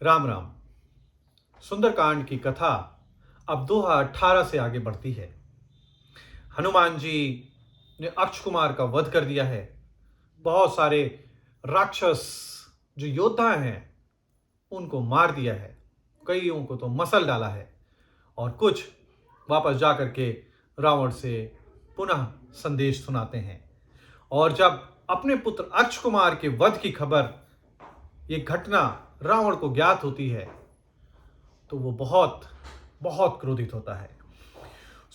राम राम। सुंदरकांड की कथा अब 2018 से आगे बढ़ती है। हनुमान जी ने अक्ष कुमार का वध कर दिया है। बहुत सारे राक्षस जो योद्धा हैं उनको मार दिया है, कईयों को तो मसल डाला है और कुछ वापस जा करके रावण से पुनः संदेश सुनाते हैं। और जब अपने पुत्र अक्ष कुमार के वध की खबर, ये घटना रावण को ज्ञात होती है तो वो बहुत बहुत क्रोधित होता है।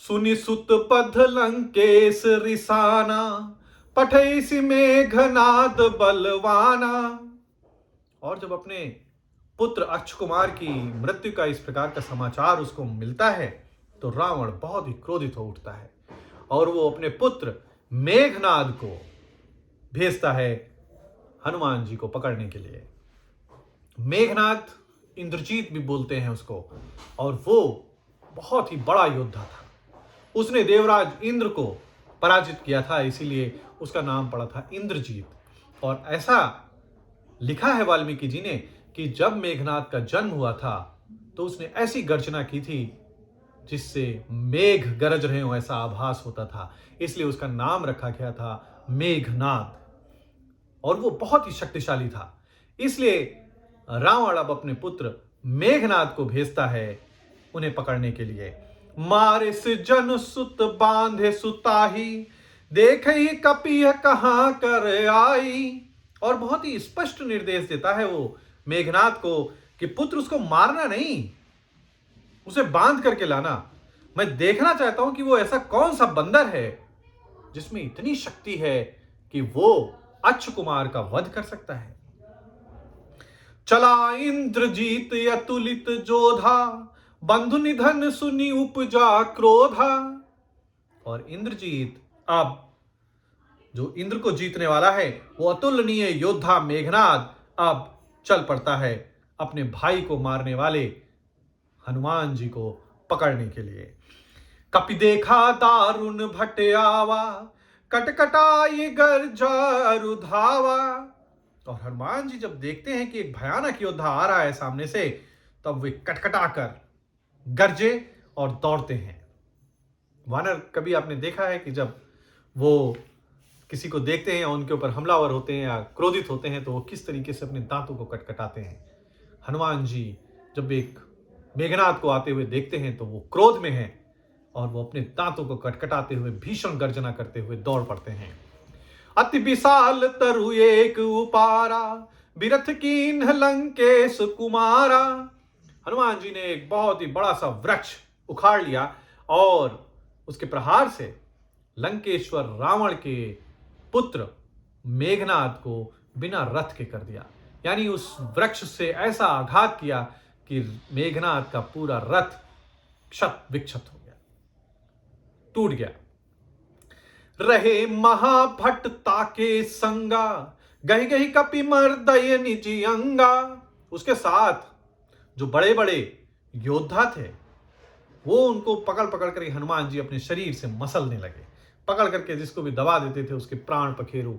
सुनि सुत पध लंकेश रिसाना, पठैसी मेघनाद बलवाना। और जब अपने पुत्र अक्ष कुमार की मृत्यु का इस प्रकार का समाचार उसको मिलता है तो रावण बहुत ही क्रोधित हो उठता है और वो अपने पुत्र मेघनाद को भेजता है हनुमान जी को पकड़ने के लिए। मेघनाद, इंद्रजीत भी बोलते हैं उसको, और वो बहुत ही बड़ा योद्धा था। उसने देवराज इंद्र को पराजित किया था, इसीलिए उसका नाम पड़ा था इंद्रजीत। और ऐसा लिखा है वाल्मीकि जी ने कि जब मेघनाद का जन्म हुआ था तो उसने ऐसी गर्जना की थी जिससे मेघ गरज रहे हो ऐसा आभास होता था, इसलिए उसका नाम रखा गया था मेघनाद। और वो बहुत ही शक्तिशाली था, इसलिए रावण अब अपने पुत्र मेघनाद को भेजता है उन्हें पकड़ने के लिए। मारे से जन सुत बांधे सुताही, देखई कपिह कहां कर आई। और बहुत ही स्पष्ट निर्देश देता है वो मेघनाद को कि पुत्र उसको मारना नहीं, उसे बांध करके लाना। मैं देखना चाहता हूं कि वो ऐसा कौन सा बंदर है जिसमें इतनी शक्ति है कि वो अक्ष कुमार का वध कर सकता है। चला इंद्रजीत अतुलित जोधा, बंधु निधन सुनी उपजा क्रोधा। और इंद्रजीत, अब जो इंद्र को जीतने वाला है, वो अतुलनीय योद्धा मेघनाद अब चल पड़ता है अपने भाई को मारने वाले हनुमान जी को पकड़ने के लिए। कपि देखा दारुण भट आवा, कटकटाई गर्जा रुधावा। और हनुमान जी जब देखते हैं कि एक भयानक योद्धा आ रहा है सामने से, तब वे कटकटाकर गरजे और दौड़ते हैं। वानर, कभी आपने देखा है कि जब वो किसी को देखते हैं और उनके ऊपर हमलावर होते हैं या क्रोधित होते हैं तो वो किस तरीके से अपने दांतों को कटकटाते हैं। हनुमान जी जब एक मेघनाद को आते हुए देखते हैं तो वो क्रोध में हैं और वो अपने दांतों को कटकटाते हुए भीषण गर्जना करते हुए दौड़ पड़ते हैं। अति विशाल तरु एक उपारा, बिरथ कीन्ह लंकेश कुमारा। हनुमान जी ने एक बहुत ही बड़ा सा वृक्ष उखाड़ लिया और उसके प्रहार से लंकेश्वर रावण के पुत्र मेघनाद को बिना रथ के कर दिया। यानी उस वृक्ष से ऐसा आघात किया कि मेघनाद का पूरा रथ क्षत विक्षत हो गया, टूट गया। रहे महाभट ताके संगा, गही गही कपि मर्दय निजी अंगा। उसके साथ जो बड़े बड़े योद्धा थे वो उनको पकड़ पकड़ कर हनुमान जी अपने शरीर से मसलने लगे। पकड़ करके जिसको भी दबा देते थे उसके प्राण पखेरु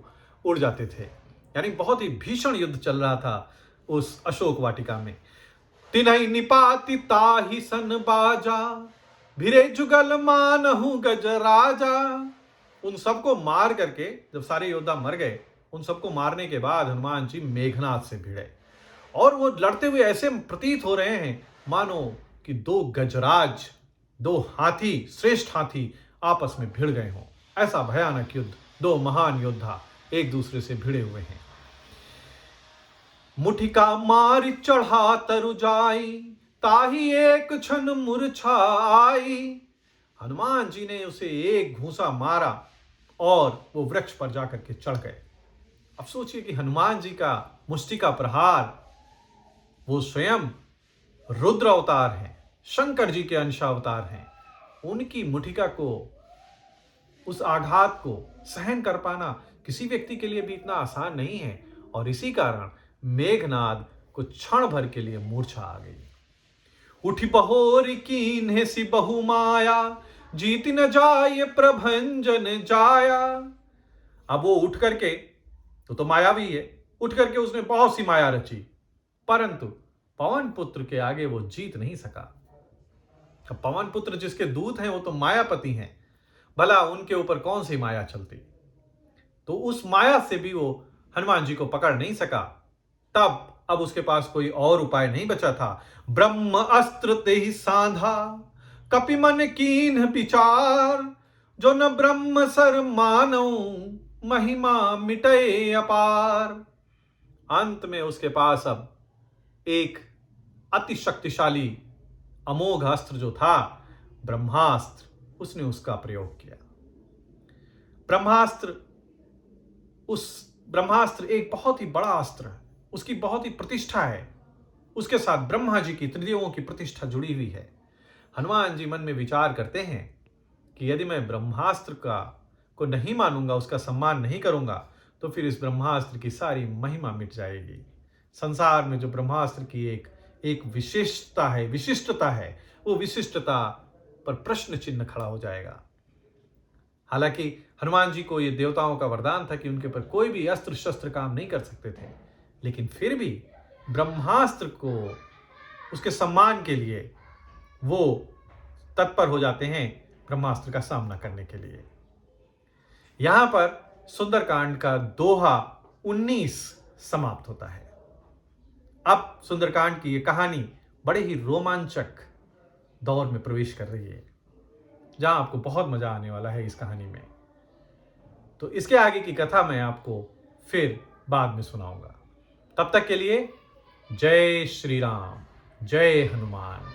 उड़ जाते थे। यानी बहुत ही भीषण युद्ध चल रहा था उस अशोक वाटिका में। तिन्हई निपाति ताहि सन बाजा, भिरे जुगल मानहु गज राजा। उन सबको मार करके, जब सारे योद्धा मर गए, उन सबको मारने के बाद हनुमान जी मेघनाद से भिड़े और वो लड़ते हुए ऐसे प्रतीत हो रहे हैं मानो कि दो गजराज, दो हाथी, श्रेष्ठ हाथी आपस में भिड़ गए हों। ऐसा भयानक युद्ध, दो महान योद्धा एक दूसरे से भिड़े हुए हैं। मुठिका मार चढ़ा तरु जाई, ताही एक क्षण मूर्छा आई। हनुमान जी ने उसे एक घूंसा मारा और वो वृक्ष पर जाकर के चढ़ गए। अब सोचिए कि हनुमान जी का मुष्टि का प्रहार, वो स्वयं रुद्र अवतार हैं, शंकर जी के अंश अवतार हैं, उनकी मुठिका को, उस आघात को सहन कर पाना किसी व्यक्ति के लिए भी इतना आसान नहीं है। और इसी कारण मेघनाद को क्षण भर के लिए मूर्छा आ गई। उठी बहोर कीन्हे सी बहु माया, जीत न जाय प्रभंजन जाया। अब वो उठ करके तो मायावी है, उठ करके उसने बहुत सी माया रची, परंतु पवन पुत्र के आगे वो जीत नहीं सका। अब पवन पुत्र जिसके दूत हैं वो तो मायापति हैं, भला उनके ऊपर कौन सी माया चलती। तो उस माया से भी वो हनुमान जी को पकड़ नहीं सका। तब अब उसके पास कोई और उपाय नहीं बचा था। ब्रह्म अस्त्र ते ही सांधा, कपि मन कीन्ह विचार, जो न ब्रह्म सर मानो, महिमा मिटय अपार। अंत में उसके पास अब एक अति शक्तिशाली अमोघ अस्त्र जो था ब्रह्मास्त्र, उसने उसका प्रयोग किया। ब्रह्मास्त्र एक बहुत ही बड़ा अस्त्र है, उसकी बहुत ही प्रतिष्ठा है, उसके साथ ब्रह्मा जी की त्रिदेवों की प्रतिष्ठा जुड़ी हुई है। हनुमान जी मन में विचार करते हैं कि यदि मैं ब्रह्मास्त्र को नहीं मानूंगा, उसका सम्मान नहीं करूंगा, तो फिर इस ब्रह्मास्त्र की सारी महिमा मिट जाएगी। संसार में जो ब्रह्मास्त्र की एक विशिष्टता है, वो विशिष्टता पर प्रश्न चिन्ह खड़ा हो जाएगा। हालांकि हनुमान जी को ये देवताओं का वरदान था कि उनके ऊपर कोई भी अस्त्र शस्त्र काम नहीं कर सकते थे, लेकिन फिर भी ब्रह्मास्त्र को, उसके सम्मान के लिए वो तत्पर हो जाते हैं ब्रह्मास्त्र का सामना करने के लिए। यहां पर सुंदरकांड का दोहा 19 समाप्त होता है। अब सुंदरकांड की ये कहानी बड़े ही रोमांचक दौर में प्रवेश कर रही है, जहां आपको बहुत मजा आने वाला है इस कहानी में। तो इसके आगे की कथा मैं आपको फिर बाद में सुनाऊंगा। तब तक के लिए जय श्री राम, जय हनुमान।